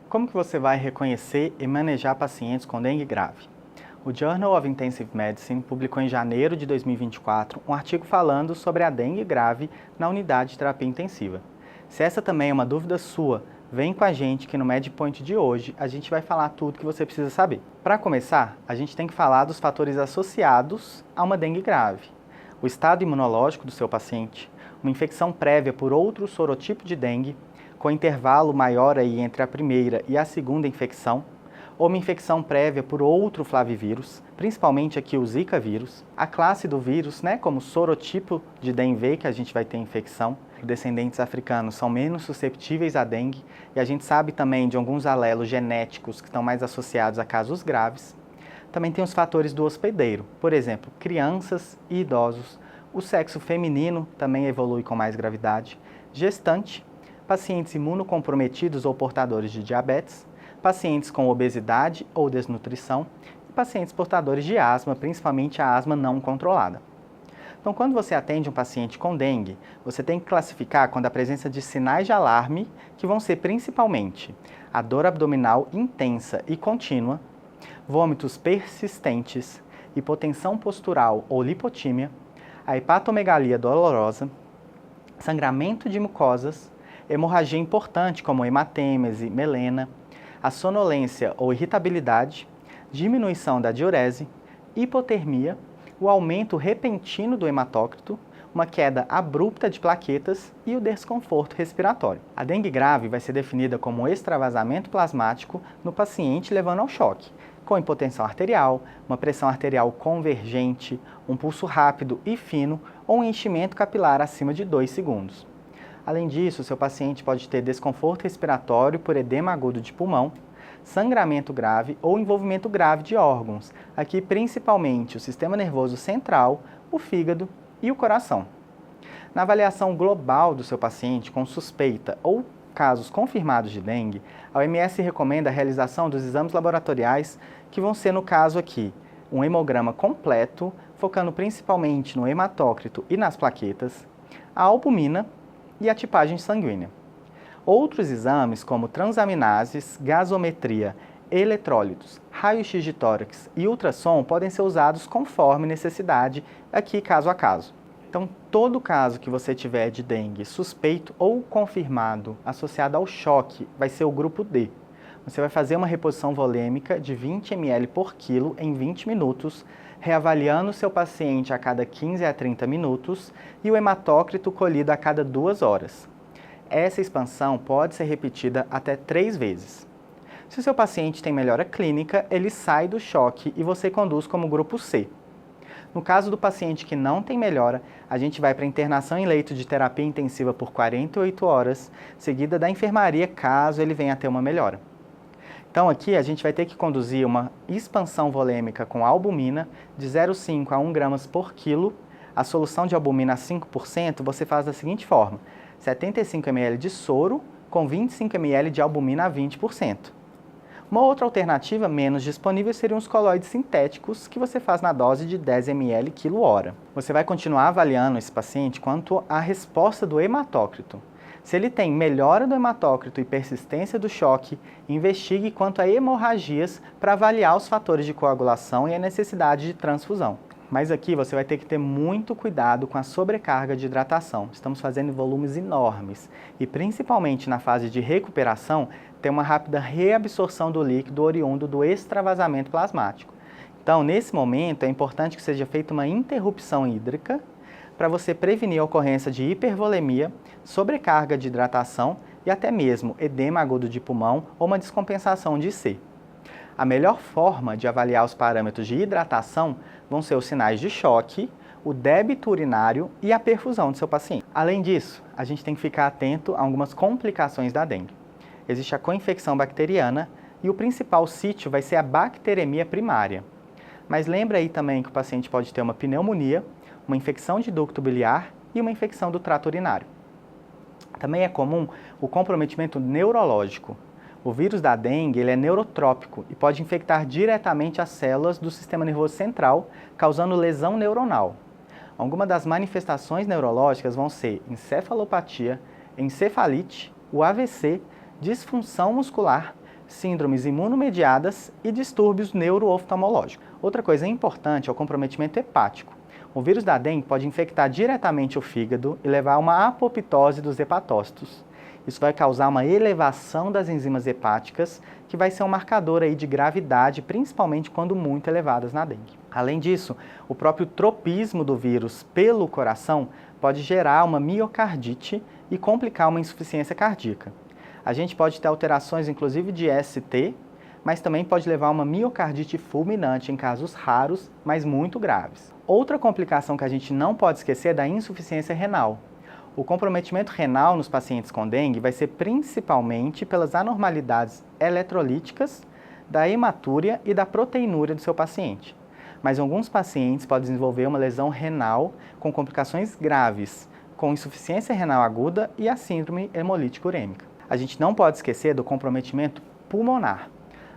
Como que você vai reconhecer e manejar pacientes com dengue grave? O Journal of Intensive Medicine publicou em janeiro de 2024 um artigo falando sobre a dengue grave na unidade de terapia intensiva. Se essa também é uma dúvida sua, vem com a gente que no MedPoint de hoje a gente vai falar tudo que você precisa saber. Para começar, a gente tem que falar dos fatores associados a uma dengue grave. O estado imunológico do seu paciente, uma infecção prévia por outro sorotipo de dengue, com intervalo maior aí entre a primeira e a segunda infecção, ou uma infecção prévia por outro flavivírus, principalmente aqui o Zika vírus, a classe do vírus, como sorotipo de dengue que a gente vai ter infecção. Descendentes africanos são menos susceptíveis à dengue e a gente sabe também de alguns alelos genéticos que estão mais associados a casos graves. Também tem os fatores do hospedeiro, por exemplo, crianças e idosos, o sexo feminino também evolui com mais gravidade, gestante, pacientes imunocomprometidos ou portadores de diabetes, pacientes com obesidade ou desnutrição e pacientes portadores de asma, principalmente a asma não controlada. Então, quando você atende um paciente com dengue, você tem que classificar quando a presença de sinais de alarme, que vão ser principalmente a dor abdominal intensa e contínua, vômitos persistentes, hipotensão postural ou lipotímia, a hepatomegalia dolorosa, sangramento de mucosas, hemorragia importante como hematêmese, melena, a sonolência ou irritabilidade, diminuição da diurese, hipotermia, o aumento repentino do hematócrito, uma queda abrupta de plaquetas e o desconforto respiratório. A dengue grave vai ser definida como um extravasamento plasmático no paciente levando ao choque, com hipotensão arterial, uma pressão arterial convergente, um pulso rápido e fino ou um enchimento capilar acima de 2 segundos. Além disso, seu paciente pode ter desconforto respiratório por edema agudo de pulmão, sangramento grave ou envolvimento grave de órgãos, aqui principalmente o sistema nervoso central, o fígado e o coração. Na avaliação global do seu paciente com suspeita ou casos confirmados de dengue, a OMS recomenda a realização dos exames laboratoriais que vão ser, no caso aqui, um hemograma completo, focando principalmente no hematócrito e nas plaquetas, a albumina e a tipagem sanguínea. Outros exames, como transaminases, gasometria, eletrólitos, raio-x de tórax e ultrassom, podem ser usados conforme necessidade, aqui caso a caso. Então, todo caso que você tiver de dengue suspeito ou confirmado associado ao choque vai ser o grupo D. Você vai fazer uma reposição volêmica de 20 ml por quilo em 20 minutos, reavaliando o seu paciente a cada 15 a 30 minutos e o hematócrito colhido a cada 2 horas. Essa expansão pode ser repetida até 3 vezes. Se o seu paciente tem melhora clínica, ele sai do choque e você conduz como grupo C. No caso do paciente que não tem melhora, a gente vai para internação em leito de terapia intensiva por 48 horas, seguida da enfermaria caso ele venha a ter uma melhora. Então aqui a gente vai ter que conduzir uma expansão volêmica com albumina de 0,5 a 1 gramas por quilo. A solução de albumina a 5% você faz da seguinte forma: 75 ml de soro com 25 ml de albumina a 20%. Uma outra alternativa menos disponível seriam os colóides sintéticos, que você faz na dose de 10 ml quilo-hora. Você vai continuar avaliando esse paciente quanto à resposta do hematócrito. Se ele tem melhora do hematócrito e persistência do choque, investigue quanto a hemorragias para avaliar os fatores de coagulação e a necessidade de transfusão. Mas aqui você vai ter que ter muito cuidado com a sobrecarga de hidratação. Estamos fazendo volumes enormes e, principalmente na fase de recuperação, tem uma rápida reabsorção do líquido oriundo do extravasamento plasmático. Então, nesse momento, é importante que seja feita uma interrupção hídrica para você prevenir a ocorrência de hipervolemia, sobrecarga de hidratação e até mesmo edema agudo de pulmão ou uma descompensação de C. A melhor forma de avaliar os parâmetros de hidratação vão ser os sinais de choque, o débito urinário e a perfusão do seu paciente. Além disso, a gente tem que ficar atento a algumas complicações da dengue. Existe a co-infecção bacteriana e o principal sítio vai ser a bacteremia primária. Mas lembra aí também que o paciente pode ter uma pneumonia, uma infecção de ducto biliar e uma infecção do trato urinário. Também é comum o comprometimento neurológico. O vírus da dengue ele é neurotrópico e pode infectar diretamente as células do sistema nervoso central, causando lesão neuronal. Algumas das manifestações neurológicas vão ser encefalopatia, encefalite, o AVC, disfunção muscular, síndromes imunomediadas e distúrbios neurooftalmológicos. Outra coisa importante é o comprometimento hepático. O vírus da dengue pode infectar diretamente o fígado e levar a uma apoptose dos hepatócitos. Isso vai causar uma elevação das enzimas hepáticas, que vai ser um marcador aí de gravidade, principalmente quando muito elevadas na dengue. Além disso, o próprio tropismo do vírus pelo coração pode gerar uma miocardite e complicar uma insuficiência cardíaca. A gente pode ter alterações, inclusive, de ST, mas também pode levar a uma miocardite fulminante em casos raros, mas muito graves. Outra complicação que a gente não pode esquecer é da insuficiência renal. O comprometimento renal nos pacientes com dengue vai ser principalmente pelas anormalidades eletrolíticas, da hematúria e da proteinúria do seu paciente. Mas alguns pacientes podem desenvolver uma lesão renal com complicações graves, com insuficiência renal aguda e a síndrome hemolítica urêmica. A gente não pode esquecer do comprometimento pulmonar.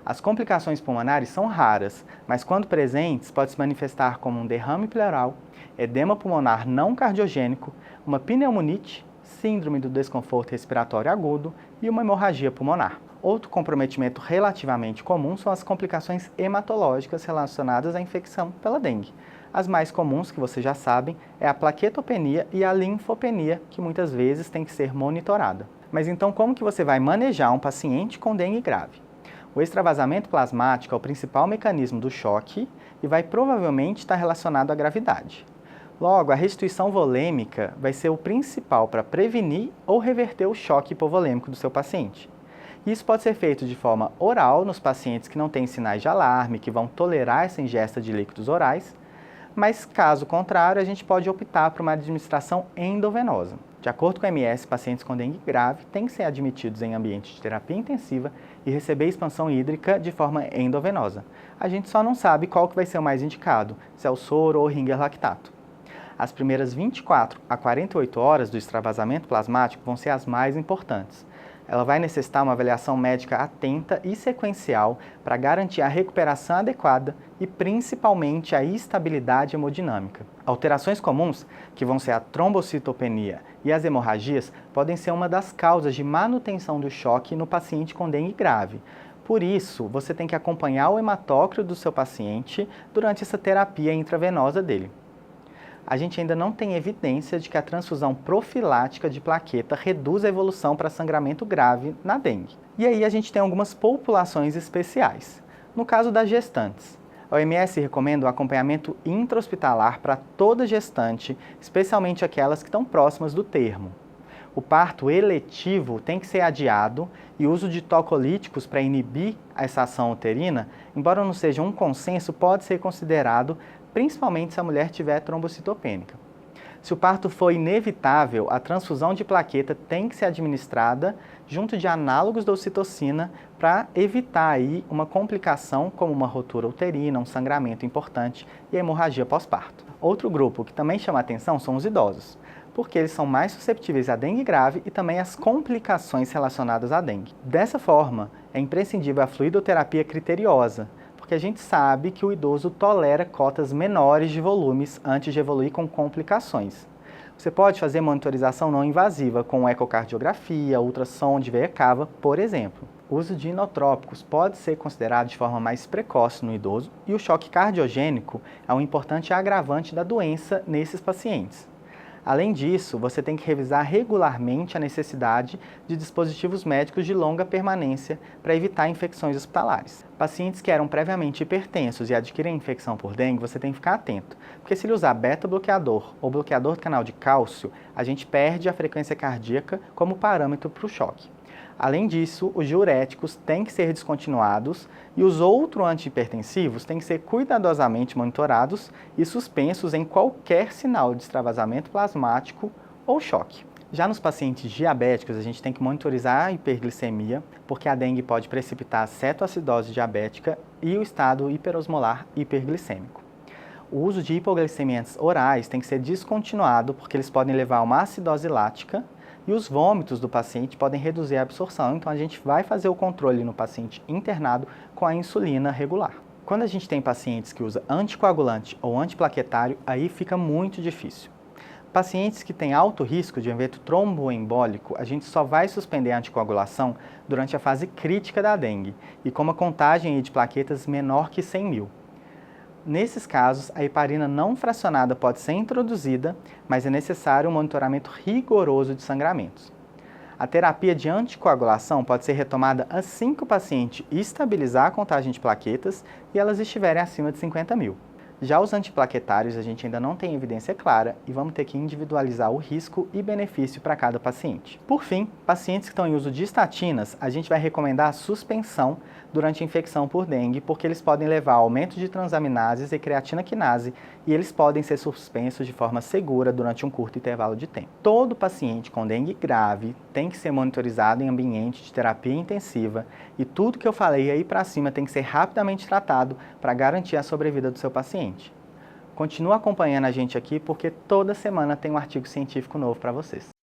As complicações pulmonares são raras, mas quando presentes pode se manifestar como um derrame pleural, edema pulmonar não cardiogênico, uma pneumonite, síndrome do desconforto respiratório agudo e uma hemorragia pulmonar. Outro comprometimento relativamente comum são as complicações hematológicas relacionadas à infecção pela dengue. As mais comuns, que vocês já sabem, é a plaquetopenia e a linfopenia, que muitas vezes tem que ser monitorada. Mas então, como que você vai manejar um paciente com dengue grave? O extravasamento plasmático é o principal mecanismo do choque e vai provavelmente estar relacionado à gravidade. Logo, a restituição volêmica vai ser o principal para prevenir ou reverter o choque hipovolêmico do seu paciente. Isso pode ser feito de forma oral nos pacientes que não têm sinais de alarme, que vão tolerar essa ingesta de líquidos orais, mas caso contrário, a gente pode optar por uma administração endovenosa. De acordo com a OMS, pacientes com dengue grave têm que ser admitidos em ambiente de terapia intensiva e receber expansão hídrica de forma endovenosa. A gente só não sabe qual que vai ser o mais indicado, se é o soro ou o Ringer lactato. As primeiras 24 a 48 horas do extravasamento plasmático vão ser as mais importantes. Ela vai necessitar uma avaliação médica atenta e sequencial para garantir a recuperação adequada e principalmente a estabilidade hemodinâmica. Alterações comuns, que vão ser a trombocitopenia e as hemorragias, podem ser uma das causas de manutenção do choque no paciente com dengue grave. Por isso, você tem que acompanhar o hematócrito do seu paciente durante essa terapia intravenosa dele. A gente ainda não tem evidência de que a transfusão profilática de plaqueta reduz a evolução para sangramento grave na dengue. E aí a gente tem algumas populações especiais. No caso das gestantes, a OMS recomenda o acompanhamento intra-hospitalar para toda gestante, especialmente aquelas que estão próximas do termo. O parto eletivo tem que ser adiado e o uso de tocolíticos para inibir essa ação uterina, embora não seja um consenso, pode ser considerado, principalmente se a mulher tiver trombocitopênica. Se o parto for inevitável, a transfusão de plaqueta tem que ser administrada junto de análogos da ocitocina para evitar aí uma complicação como uma rotura uterina, um sangramento importante e a hemorragia pós-parto. Outro grupo que também chama atenção são os idosos, porque eles são mais susceptíveis à dengue grave e também às complicações relacionadas à dengue. Dessa forma, é imprescindível a fluidoterapia criteriosa, porque a gente sabe que o idoso tolera cotas menores de volumes antes de evoluir com complicações. Você pode fazer monitorização não invasiva com ecocardiografia, ultrassom de veia cava, por exemplo. O uso de inotrópicos pode ser considerado de forma mais precoce no idoso e o choque cardiogênico é um importante agravante da doença nesses pacientes. Além disso, você tem que revisar regularmente a necessidade de dispositivos médicos de longa permanência para evitar infecções hospitalares. Pacientes que eram previamente hipertensos e adquirem infecção por dengue, você tem que ficar atento, porque se ele usar beta-bloqueador ou bloqueador do canal de cálcio, a gente perde a frequência cardíaca como parâmetro para o choque. Além disso, os diuréticos têm que ser descontinuados e os outros antihipertensivos têm que ser cuidadosamente monitorados e suspensos em qualquer sinal de extravasamento plasmático ou choque. Já nos pacientes diabéticos, a gente tem que monitorizar a hiperglicemia, porque a dengue pode precipitar a cetoacidose diabética e o estado hiperosmolar hiperglicêmico. O uso de hipoglicemiantes orais tem que ser descontinuado, porque eles podem levar a uma acidose lática, E os vômitos do paciente podem reduzir a absorção, então a gente vai fazer o controle no paciente internado com a insulina regular. Quando a gente tem pacientes que usam anticoagulante ou antiplaquetário, aí fica muito difícil. Pacientes que têm alto risco de evento tromboembólico, a gente só vai suspender a anticoagulação durante a fase crítica da dengue e com uma contagem de plaquetas menor que 100 mil. Nesses casos, a heparina não fracionada pode ser introduzida, mas é necessário um monitoramento rigoroso de sangramentos. A terapia de anticoagulação pode ser retomada assim que o paciente estabilizar a contagem de plaquetas e elas estiverem acima de 50 mil. Já os antiplaquetários a gente ainda não tem evidência clara e vamos ter que individualizar o risco e benefício para cada paciente. Por fim, pacientes que estão em uso de estatinas, a gente vai recomendar a suspensão durante a infecção por dengue, porque eles podem levar a aumento de transaminases e creatina quinase e eles podem ser suspensos de forma segura durante um curto intervalo de tempo. Todo paciente com dengue grave tem que ser monitorizado em ambiente de terapia intensiva e tudo que eu falei aí para cima tem que ser rapidamente tratado para garantir a sobrevida do seu paciente. Continua acompanhando a gente aqui porque toda semana tem um artigo científico novo para vocês.